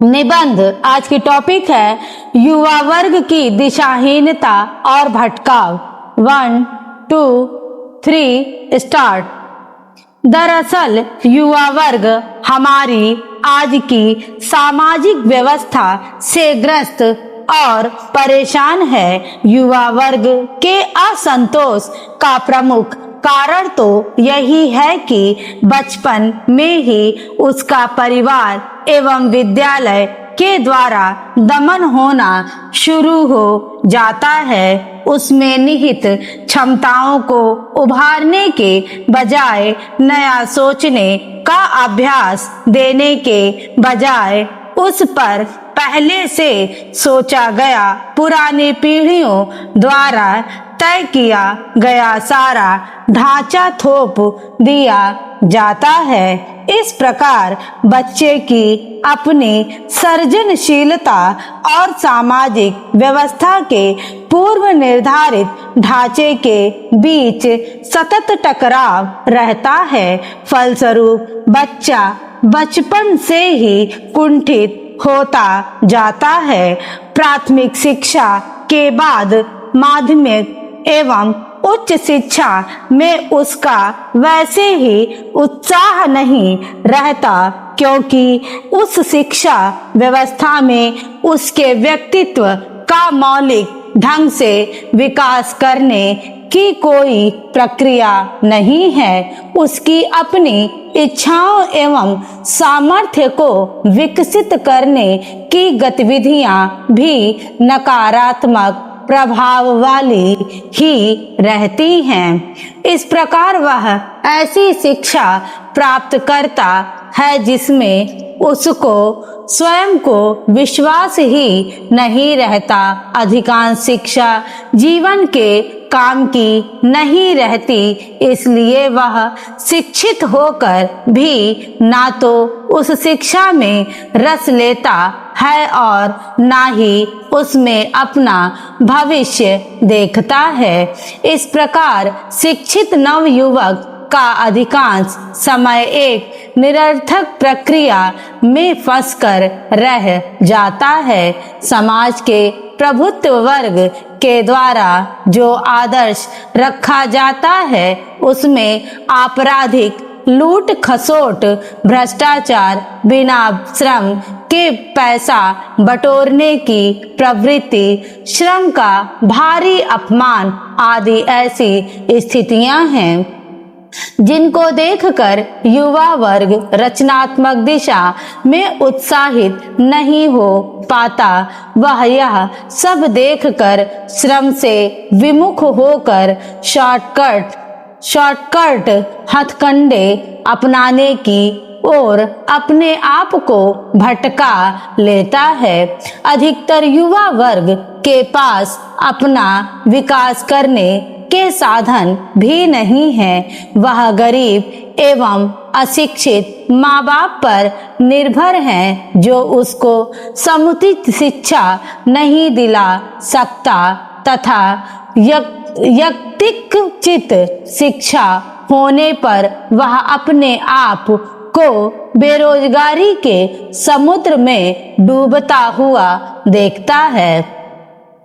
निबंध आज की टॉपिक है युवा वर्ग की दिशाहीनता और भटकाव। 1, 2, 3 स्टार्ट। दरअसल युवा वर्ग हमारी आज की सामाजिक व्यवस्था से ग्रस्त और परेशान है। युवा वर्ग के असंतोष का प्रमुख कारण तो यही है कि बचपन में ही उसका परिवार एवं विद्यालय के द्वारा दमन होना शुरू हो जाता है। उसमें निहित क्षमताओं को उभारने के बजाय नया सोचने का अभ्यास देने के बजाय उस पर पहले से सोचा गया पुरानी पीढ़ियों द्वारा तय किया गया सारा ढांचा थोप दिया जाता है। इस प्रकार बच्चे की अपनी सृजनशीलता और सामाजिक व्यवस्था के पूर्व निर्धारित ढांचे के बीच सतत टकराव रहता है। फलस्वरूप बच्चा बचपन से ही कुंठित होता जाता है। प्राथमिक शिक्षा के बाद माध्यमिक एवं उच्च शिक्षा में उसका वैसे ही उत्साह नहीं रहता, क्योंकि उस शिक्षा व्यवस्था में उसके व्यक्तित्व का मौलिक ढंग से विकास करने की कोई प्रक्रिया नहीं है। उसकी अपनी इच्छाओं एवं सामर्थ्य को विकसित करने की गतिविधियां भी नकारात्मक प्रभाव वाली ही रहती हैं। इस प्रकार वह ऐसी शिक्षा प्राप्त करता है जिसमें उसको स्वयं को विश्वास ही नहीं रहता। अधिकांश शिक्षा जीवन के काम की नहीं रहती, इसलिए वह शिक्षित होकर भी ना तो उस शिक्षा में रस लेता है और ना ही उसमें अपना भविष्य देखता है। इस प्रकार शिक्षित नवयुवक का अधिकांश समय एक निरर्थक प्रक्रिया में फंसकर रह जाता है। समाज के प्रभुत्व वर्ग के द्वारा जो आदर्श रखा जाता है उसमें आपराधिक लूट खसोट, भ्रष्टाचार, बिना श्रम के पैसा बटोरने की प्रवृत्ति, श्रम का भारी अपमान आदि ऐसी स्थितियां हैं जिनको देखकर युवा वर्ग रचनात्मक दिशा में उत्साहित नहीं हो पाता। वह यह सब देखकर श्रम से विमुख होकर शॉर्टकट हथकंडे अपनाने की और अपने आप को भटका लेता है। अधिकतर युवा वर्ग के पास अपना विकास करने के साधन भी नहीं है। वह गरीब एवं अशिक्षित माँ बाप पर निर्भर हैं जो उसको समुचित शिक्षा नहीं दिला सकता तथा यक्तिचित शिक्षा होने पर वह अपने आप को बेरोजगारी के समुद्र में डूबता हुआ देखता है,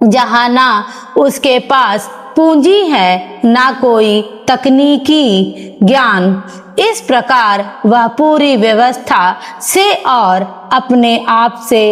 जहाँ ना उसके पास पूंजी है ना कोई तकनीकी ज्ञान। इस प्रकार वह पूरी व्यवस्था से और अपने आप से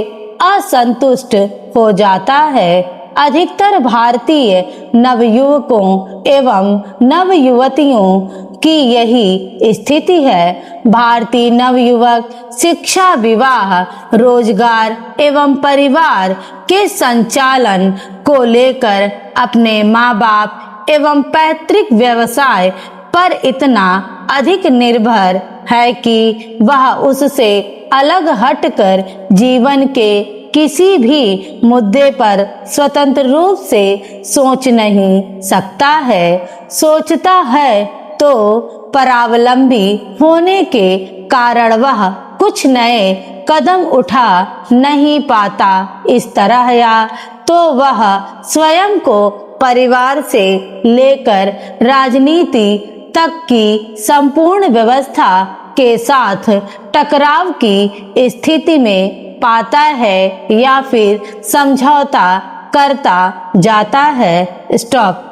असंतुष्ट हो जाता है। अधिकतर भारतीय नवयुवकों एवं नवयुवतियों की यही स्थिति है। भारतीय नवयुवक शिक्षा, विवाह, रोजगार एवं परिवार के संचालन को लेकर अपने माँ बाप एवं पैतृक व्यवसाय पर इतना अधिक निर्भर है कि वह उससे अलग हटकर जीवन के किसी भी मुद्दे पर स्वतंत्र रूप से सोच नहीं सकता है। सोचता है तो परावलंबी होने के कारण वह कुछ नए कदम उठा नहीं पाता। इस तरह या तो वह स्वयं को परिवार से लेकर राजनीति तक की संपूर्ण व्यवस्था के साथ टकराव की स्थिति में पाता है या फिर समझौता करता जाता है। स्टॉप।